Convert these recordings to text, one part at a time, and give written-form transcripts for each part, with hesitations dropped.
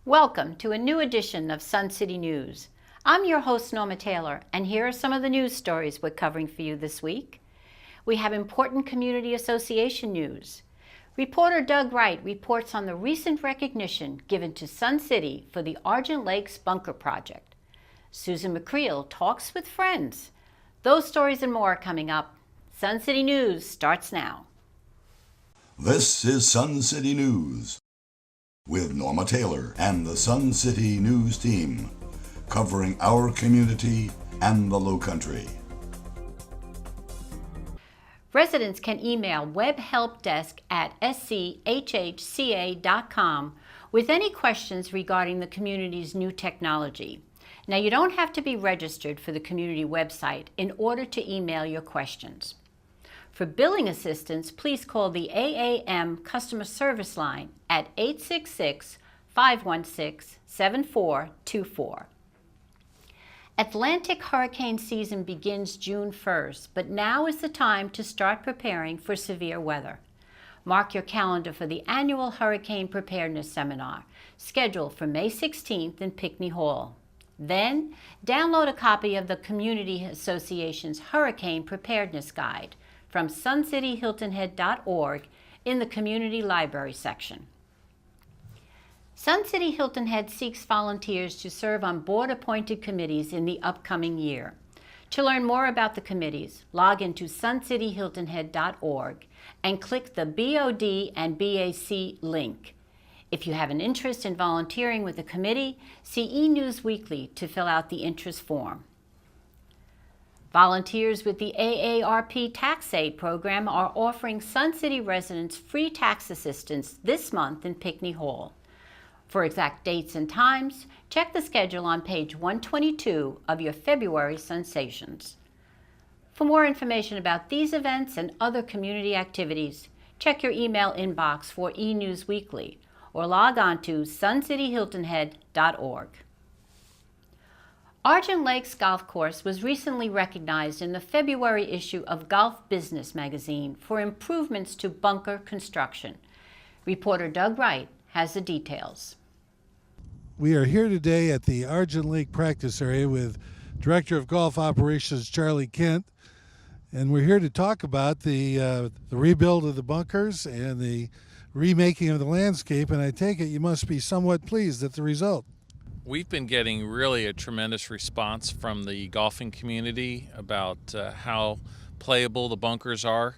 Welcome to a new edition of Sun City News. I'm your host, Norma Taylor, and here are some of the news stories we're covering for you this week. We have important community association news. Reporter Doug Wright reports on the recent recognition given to Sun City for the Argent Lakes Bunker Project. Susan McCreel talks with friends. Those stories and more are coming up. Sun City News starts now. This is Sun City News with Norma Taylor and the Sun City News team, covering our community and the Lowcountry. Residents can email webhelpdesk@schhca.com with any questions regarding the community's new technology. Now, you don't have to be registered for the community website in order to email your questions. For billing assistance, please call the AAM customer service line at 866-516-7424. Atlantic hurricane season begins June 1st, but now is the time to start preparing for severe weather. Mark your calendar for the annual Hurricane Preparedness Seminar, scheduled for May 16th in Pinckney Hall. Then, download a copy of the Community Association's Hurricane Preparedness Guide from suncityhiltonhead.org in the Community Library section. Sun City Hilton Head seeks volunteers to serve on board-appointed committees in the upcoming year. To learn more about the committees, log into suncityhiltonhead.org and click the BOD and BAC link. If you have an interest in volunteering with the committee, see eNews Weekly to fill out the interest form. Volunteers with the AARP Tax Aid program are offering Sun City residents free tax assistance this month in Pinckney Hall. For exact dates and times, check the schedule on page 122 of your February Sensations. For more information about these events and other community activities, check your email inbox for eNews Weekly or log on to suncityhiltonhead.org. Argent Lakes Golf Course was recently recognized in the February issue of Golf Business magazine for improvements to bunker construction. Reporter Doug Wright has the details. We are here today at the Argent Lake practice area with Director of Golf Operations Charlie Kent, and we're here to talk about the rebuild of the bunkers and the remaking of the landscape, and I take it you must be somewhat pleased at the result. We've been getting really a tremendous response from the golfing community about how playable the bunkers are.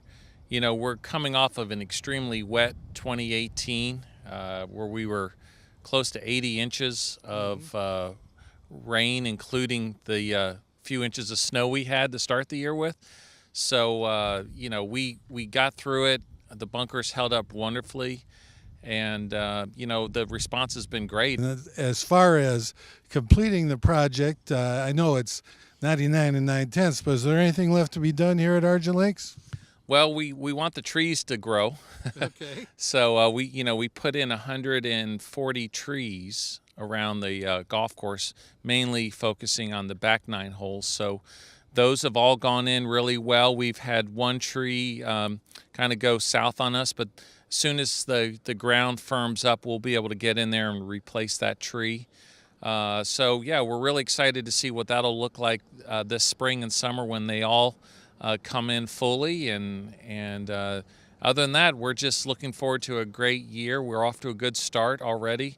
You know, we're coming off of an extremely wet 2018 where we were close to 80 inches of rain, including the few inches of snow we had to start the year with. So, you know, we got through it. The bunkers held up wonderfully. And, you know, the response has been great. As far as completing the project, I know it's 99 9/10, but is there anything left to be done here at Argent Lakes? Well, we want the trees to grow. Okay. So we put in 140 trees around the golf course, mainly focusing on the back 9 holes. So those have all gone in really well. We've had one tree kind of go south on us, but as soon as the ground firms up, we'll be able to get in there and replace that tree. So yeah, we're really excited to see what that'll look like this spring and summer when they all come in fully. And other than that, we're just looking forward to a great year. We're off to a good start already.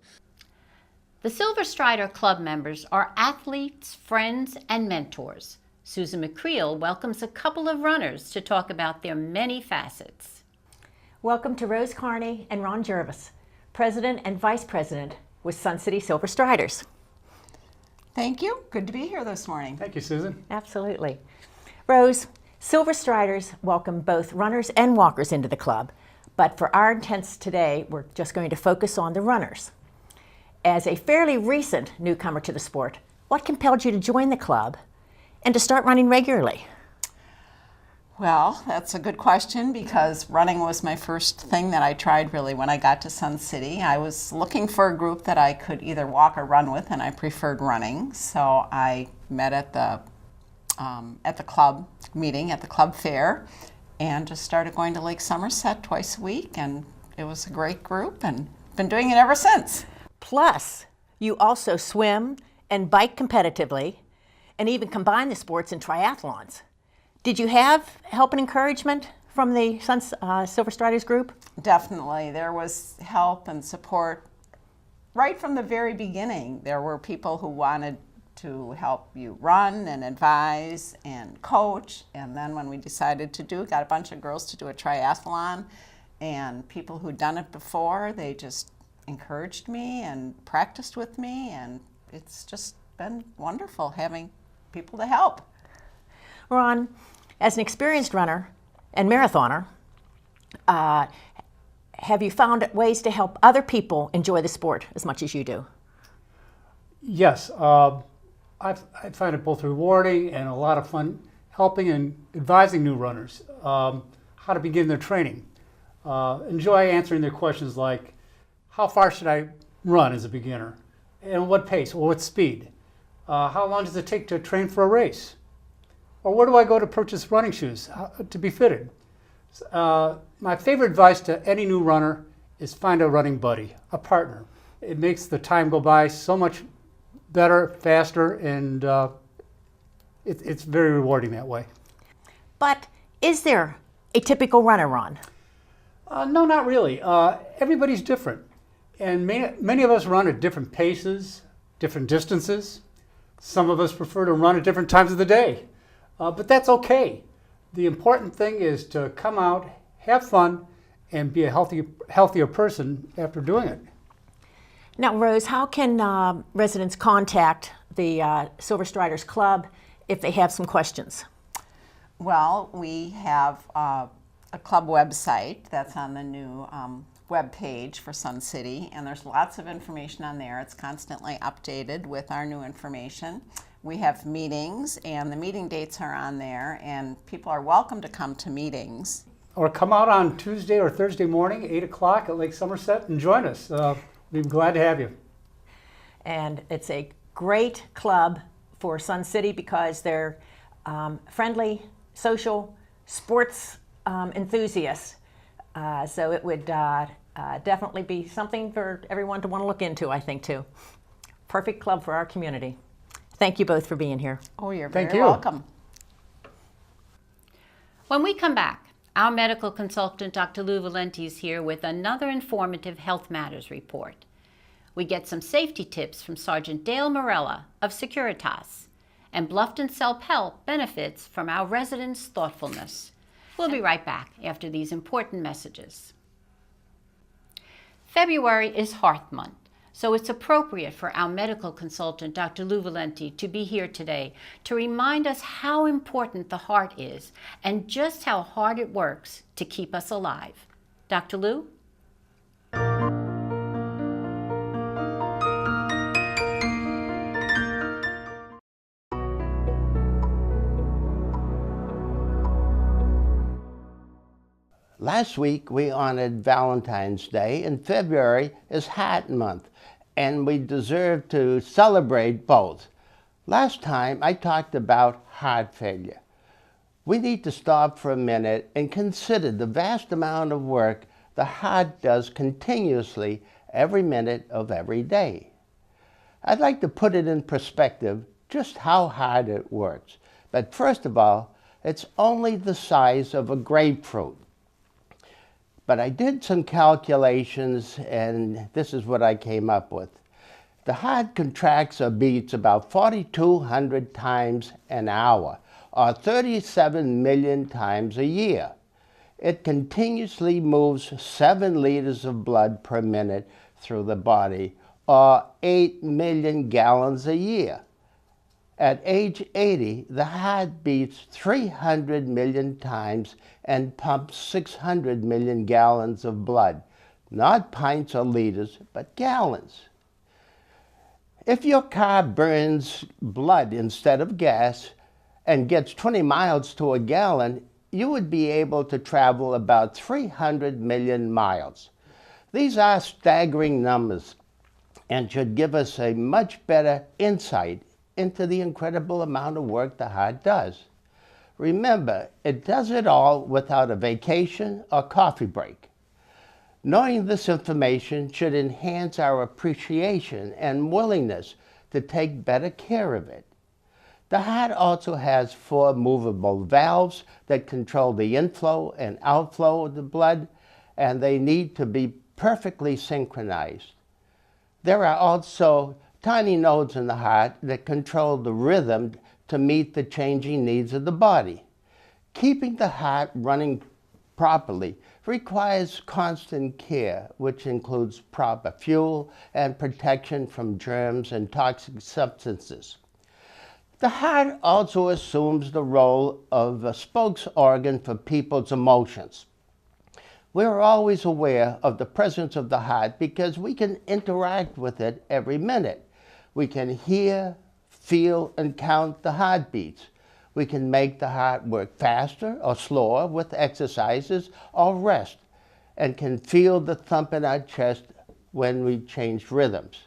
The Silver Strider Club members are athletes, friends, and mentors. Susan McCreel welcomes a couple of runners to talk about their many facets. Welcome to Rose Carney and Ron Jervis, President and Vice President with Sun City Silver Striders. Thank you. Good to be here this morning. Thank you, Susan. Absolutely. Rose, Silver Striders welcome both runners and walkers into the club, but for our intents today, we're just going to focus on the runners. As a fairly recent newcomer to the sport, what compelled you to join the club and to start running regularly? Well, that's a good question because running was my first thing that I tried really when I got to Sun City. I was looking for a group that I could either walk or run with, and I preferred running. So I met at the club meeting, at the club fair, and just started going to Lake Somerset twice a week, and it was a great group and been doing it ever since. Plus, You also swim and bike competitively and even combine the sports in triathlons. Did you have help and encouragement from the Silver Striders group? Definitely. There was help and support right from the very beginning. There were people who wanted to help you run and advise and coach. And then when we decided to got a bunch of girls to do a triathlon, and people who'd done it before, they just encouraged me and practiced with me, and it's just been wonderful having people to help. Ron, as an experienced runner and marathoner, have you found ways to help other people enjoy the sport as much as you do? Yes, I find it both rewarding and a lot of fun helping and advising new runners how to begin their training. Enjoy answering their questions like, how far should I run as a beginner? And what pace or what speed? How long does it take to train for a race? Or where do I go to purchase running shoes to be fitted? My favorite advice to any new runner is find a running buddy, a partner. It makes the time go by so much better, faster, and it's very rewarding that way. But is there a typical runner, Ron? No, not really. Everybody's different. And many of us run at different paces, different distances. Some of us prefer to run at different times of the day. But that's okay. The important thing is to come out, have fun, and be a healthier person after doing it. Now, Rose, how can residents contact the Silver Striders Club if they have some questions? Well, we have a club website that's on the new web page for Sun City, and there's lots of information on there. It's constantly updated with our new information. We have meetings, and the meeting dates are on there, and people are welcome to come to meetings. Or come out on Tuesday or Thursday morning, 8 o'clock at Lake Somerset, and join us. We'd be glad to have you. And it's a great club for Sun City because they're friendly, social, sports enthusiasts. So it would definitely be something for everyone to want to look into, I think, too. Perfect club for our community. Thank you both for being here. Oh, you're Thank very you. welcome. When we come back, our medical consultant, Dr. Lou Valenti, is here with another informative Health Matters report. We get some safety tips from Sergeant Dale Morella of Securitas, and Bluffton Self Help benefits from our residents' thoughtfulness. We'll be right back after these important messages. February is Heart Month, so it's appropriate for our medical consultant, Dr. Lou Valenti, to be here today to remind us how important the heart is and just how hard it works to keep us alive. Dr. Lou? Last week we honored Valentine's Day, and February is Heart Month, and we deserve to celebrate both. Last time I talked about heart failure. We need to stop for a minute and consider the vast amount of work the heart does continuously every minute of every day. I'd like to put it in perspective just how hard it works. But first of all, it's only the size of a grapefruit. But I did some calculations, and this is what I came up with. The heart contracts or beats about 4,200 times an hour, or 37 million times a year. It continuously moves 7 liters of blood per minute through the body, or 8 million gallons a year. At age 80, the heart beats 300 million times and pumps 600 million gallons of blood. Not pints or liters, but gallons. If your car burns blood instead of gas and gets 20 miles to a gallon, you would be able to travel about 300 million miles. These are staggering numbers and should give us a much better insight into the incredible amount of work the heart does. Remember, it does it all without a vacation or coffee break. Knowing this information should enhance our appreciation and willingness to take better care of it. The heart also has 4 movable valves that control the inflow and outflow of the blood, and they need to be perfectly synchronized. There are also tiny nodes in the heart that control the rhythm to meet the changing needs of the body. Keeping the heart running properly requires constant care, which includes proper fuel and protection from germs and toxic substances. The heart also assumes the role of a spokes organ for people's emotions. We are always aware of the presence of the heart because we can interact with it every minute. We can hear, feel, and count the heartbeats. We can make the heart work faster or slower with exercises or rest, and can feel the thump in our chest when we change rhythms.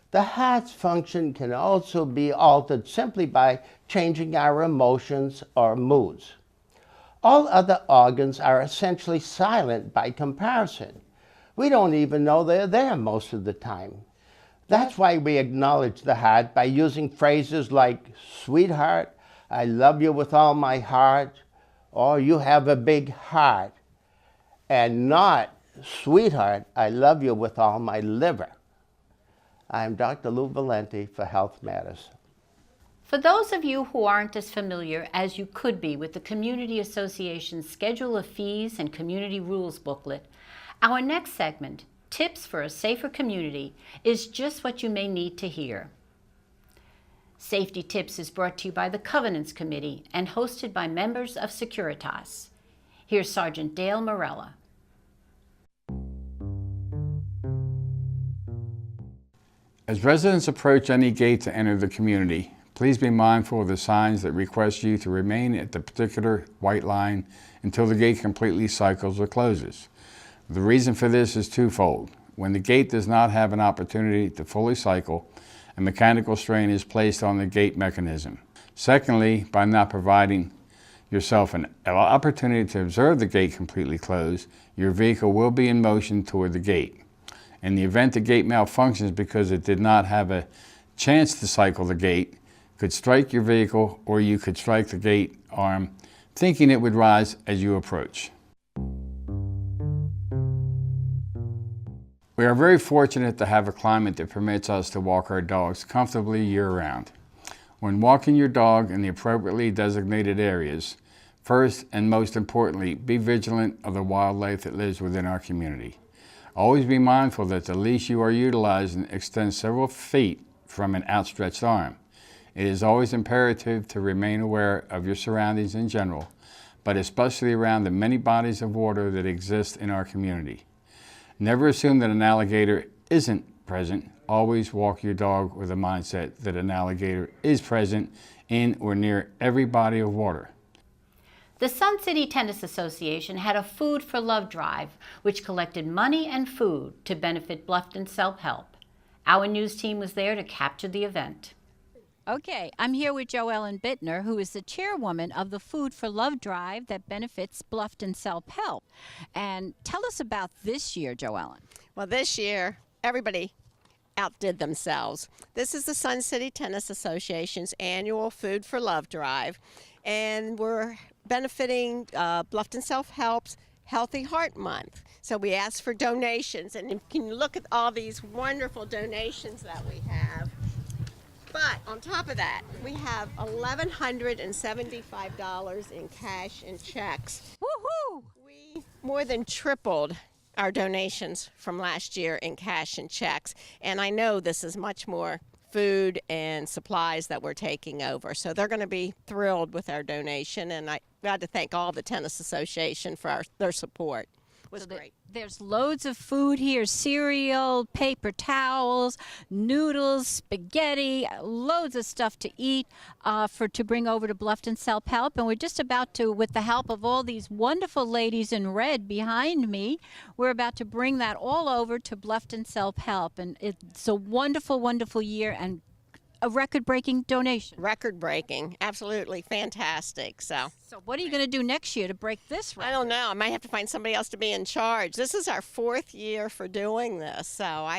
The heart's function can also be altered simply by changing our emotions or moods. All other organs are essentially silent by comparison. We don't even know they're there most of the time. That's why we acknowledge the heart by using phrases like, "Sweetheart, I love you with all my heart," or "You have a big heart," and not, "Sweetheart, I love you with all my liver." I'm Dr. Lou Valenti for Health Matters. For those of you who aren't as familiar as you could be with the Community Association's Schedule of Fees and Community Rules booklet, our next segment, Tips for a Safer Community, is just what you may need to hear. Safety Tips is brought to you by the Covenants Committee and hosted by members of Securitas. Here's Sergeant Dale Morella. As residents approach any gate to enter the community, please be mindful of the signs that request you to remain at the particular white line until the gate completely cycles or closes. The reason for this is twofold. When the gate does not have an opportunity to fully cycle, a mechanical strain is placed on the gate mechanism. Secondly, by not providing yourself an opportunity to observe the gate completely closed, your vehicle will be in motion toward the gate. In the event the gate malfunctions because it did not have a chance to cycle the gate, could strike your vehicle, or you could strike the gate arm, thinking it would rise as you approach. We are very fortunate to have a climate that permits us to walk our dogs comfortably year-round. When walking your dog in the appropriately designated areas, first and most importantly, be vigilant of the wildlife that lives within our community. Always be mindful that the leash you are utilizing extends several feet from an outstretched arm. It is always imperative to remain aware of your surroundings in general, but especially around the many bodies of water that exist in our community. Never assume that an alligator isn't present. Always walk your dog with a mindset that an alligator is present in or near every body of water. The Sun City Tennis Association had a Food for Love drive, which collected money and food to benefit Bluffton Self-Help. Our news team was there to capture the event. Okay, I'm here with Joellen Bittner, who is the chairwoman of the Food for Love drive that benefits Bluffton Self-Help. And tell us about this year, Joellen. Well, this year, everybody outdid themselves. This is the Sun City Tennis Association's annual Food for Love drive, and we're benefiting Bluffton Self-Help's Healthy Heart Month. So we asked for donations, and you can look at all these wonderful donations that we have. But on top of that, we have $1,175 in cash and checks. Woohoo! We more than tripled our donations from last year in cash and checks. And I know this is much more food and supplies that we're taking over. So they're going to be thrilled with our donation. And I got to thank all the Tennis Association for their support. It was great. There's loads of food here, cereal, paper towels, noodles, spaghetti, loads of stuff to eat to bring over to Bluffton Self-Help. And we're just about to, with the help of all these wonderful ladies in red behind me, we're about to bring that all over to Bluffton Self-Help. And it's a wonderful, wonderful year, and a record-breaking donation. Record breaking, absolutely fantastic. So What are you going to do next year to break this I record? don't know. I might have to find somebody else to be in charge. This is our 4th year for doing this. So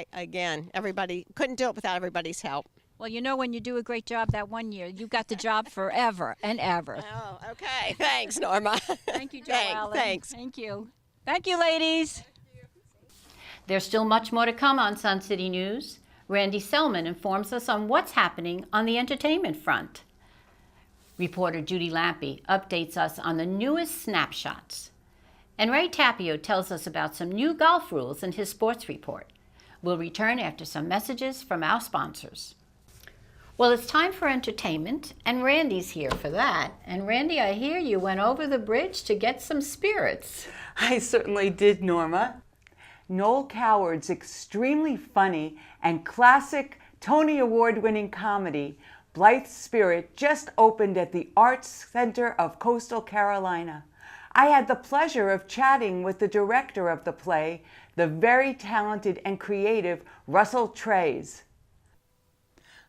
everybody couldn't do it without everybody's help. Well, you know, when you do a great job that one year, you got the job forever and ever. Oh, okay. Thanks, Norma. Thank you, Thanks, Joellen. thanks. Thank you. Thank you, ladies. There's still much more to come on Sun City News. Randy Selman informs us on what's happening on the entertainment front. Reporter Judy Lampy updates us on the newest snapshots. And Ray Tapio tells us about some new golf rules in his sports report. We'll return after some messages from our sponsors. Well, it's time for entertainment, and Randy's here for that. And Randy, I hear you went over the bridge to get some spirits. I certainly did, Norma. Noel Coward's extremely funny and classic Tony Award-winning comedy, Blythe Spirit, just opened at the Arts Center of Coastal Carolina. I had the pleasure of chatting with the director of the play, the very talented and creative Russell Trays.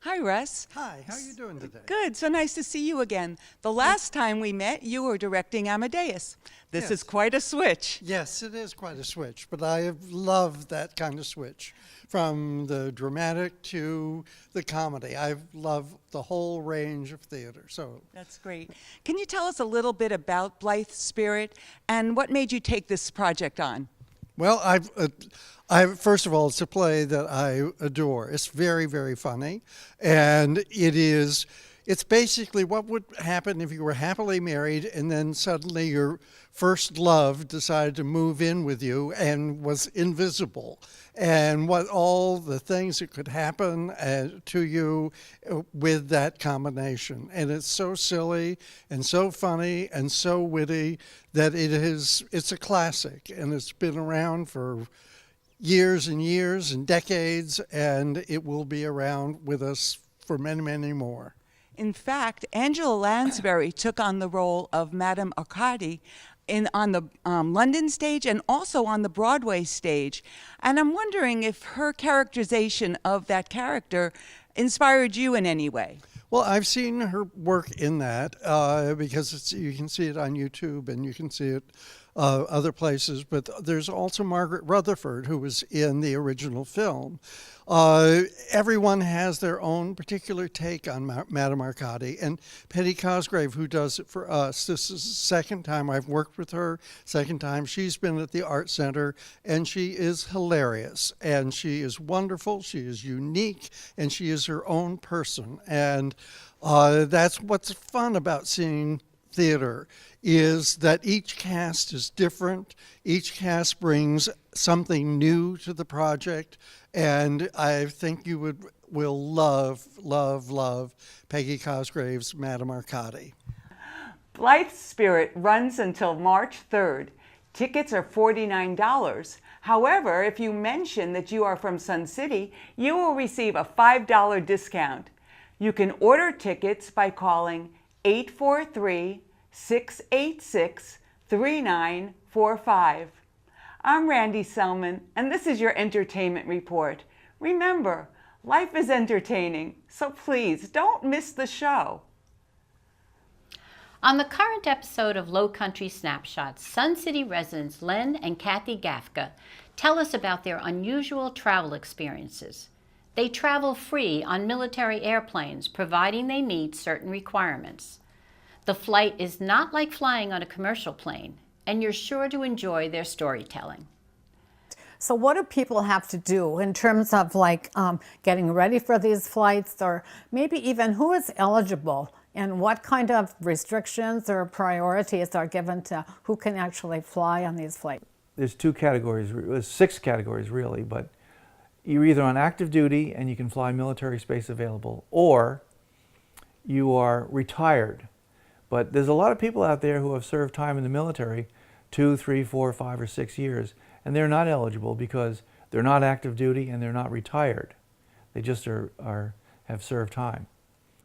Hi, Russ. Hi, how are you doing today? Good, so nice to see you again. The last time we met, you were directing Amadeus. This Yes. is quite a switch. Yes, it is quite a switch, but I have loved that kind of switch. From the dramatic to the comedy. I've loved the whole range of theater. So That's great. Can you tell us a little bit about Blythe Spirit and what made you take this project on? well, first of all, it's a play that I adore. It's very, very funny, and it's basically what would happen if you were happily married and then suddenly your first love decided to move in with you and was invisible, and what all the things that could happen to you with that combination. And it's so silly and so funny and so witty that it's a classic, and it's been around for years and years and decades, and it will be around with us for many, many more. In fact, Angela Lansbury took on the role of Madame Arcady on the London stage and also on the Broadway stage. And I'm wondering if her characterization of that character inspired you in any way. Well, I've seen her work in that because you can see it on YouTube and you can see it other places. But there's also Margaret Rutherford, who was in the original film. Everyone has their own particular take on Madame Arcady, and Petty Cosgrave, who does it for us. This is the second time I've worked with her, second time she's been at the Art Center, and she is hilarious, and she is wonderful, she is unique, and she is her own person. And that's what's fun about seeing theater, is that each cast is different, each cast brings something new to the project, and I think you will love, love, love Peggy Cosgrave's Madame Arcady. Blythe Spirit runs until March 3rd. Tickets are $49. However, if you mention that you are from Sun City, you will receive a $5 discount. You can order tickets by calling 843-686-3945. I'm Randy Selman, and this is your Entertainment Report. Remember, life is entertaining, so please don't miss the show. On the current episode of Low Country Snapshots, Sun City residents Len and Kathy Gafka tell us about their unusual travel experiences. They travel free on military airplanes, providing they meet certain requirements. The flight is not like flying on a commercial plane, and you're sure to enjoy their storytelling. So what do people have to do in terms of getting ready for these flights, or maybe even who is eligible and what kind of restrictions or priorities are given to who can actually fly on these flights? There's 2 categories, there's 6 categories really, but you're either on active duty and you can fly military space available, or you are retired. But there's a lot of people out there who have served time in the military 2, 3, 4, 5, or 6 years, and they're not eligible because they're not active duty and they're not retired. They just have served time.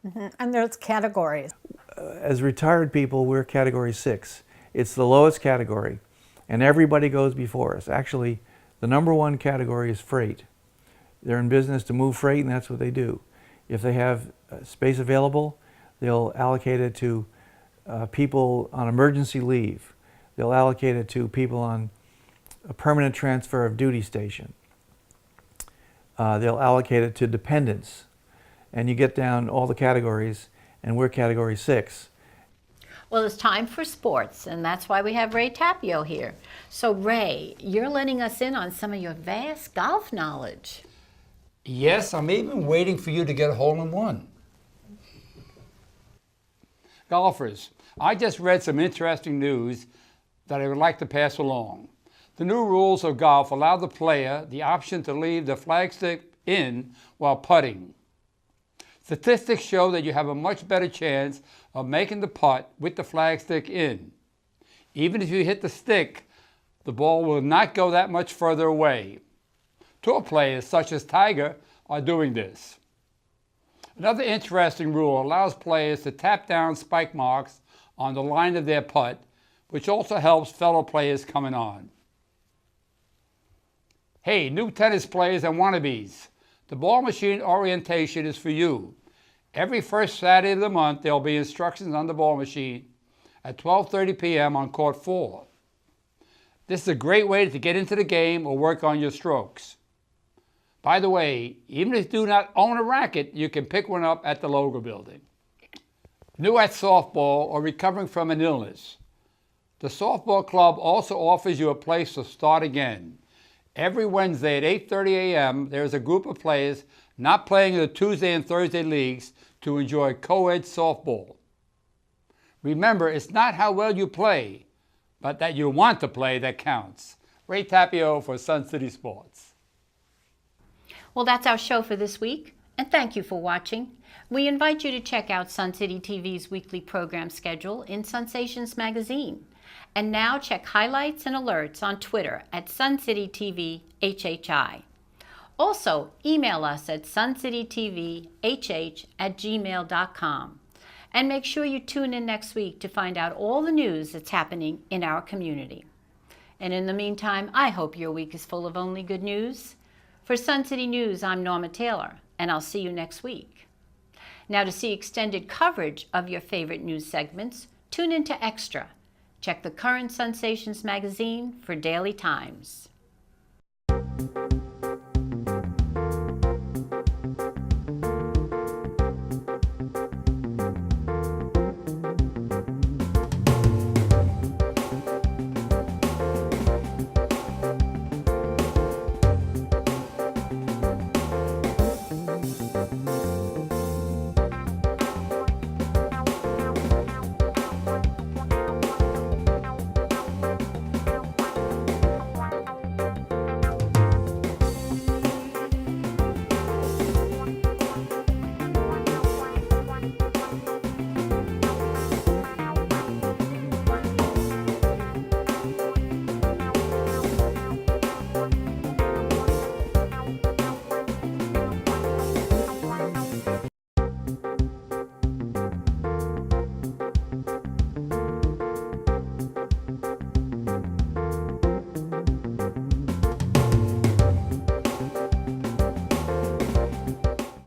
Mm-hmm. And there's categories. As retired people, we're category 6. It's the lowest category, and everybody goes before us. Actually, the number 1 category is freight. They're in business to move freight, and that's what they do. If they have space available, they'll allocate it to people on emergency leave. They'll allocate it to people on a permanent transfer of duty station. They'll allocate it to dependents. And you get down all the categories, and we're category 6. Well, it's time for sports, and that's why we have Ray Tapio here. So, Ray, you're letting us in on some of your vast golf knowledge. Yes, I'm even waiting for you to get a hole-in-one. Golfers, I just read some interesting news that I would like to pass along. The new rules of golf allow the player the option to leave the flagstick in while putting. Statistics show that you have a much better chance of making the putt with the flagstick in. Even if you hit the stick, the ball will not go that much further away. Tour players such as Tiger are doing this. Another interesting rule allows players to tap down spike marks on the line of their putt, which also helps fellow players coming on. Hey, new tennis players and wannabes, the ball machine orientation is for you. Every first Saturday of the month, there will be instructions on the ball machine at 12:30 p.m. on court 4. This is a great way to get into the game or work on your strokes. By the way, even if you do not own a racket, you can pick one up at the Logo Building. New at softball or recovering from an illness, the softball club also offers you a place to start again. Every Wednesday at 8:30 a.m., there is a group of players not playing in the Tuesday and Thursday leagues to enjoy co-ed softball. Remember, it's not how well you play, but that you want to play that counts. Ray Tapio for Sun City Sports. Well, that's our show for this week, and thank you for watching. We invite you to check out Sun City TV's weekly program schedule in Sensations magazine. And now check highlights and alerts on Twitter at SunCityTVHHI. Also, email us at suncitytvhh@gmail.com. And make sure you tune in next week to find out all the news that's happening in our community. And in the meantime, I hope your week is full of only good news. For Sun City News, I'm Norma Taylor, and I'll see you next week. Now, to see extended coverage of your favorite news segments, tune into Extra. Check the current Sensations magazine for daily times.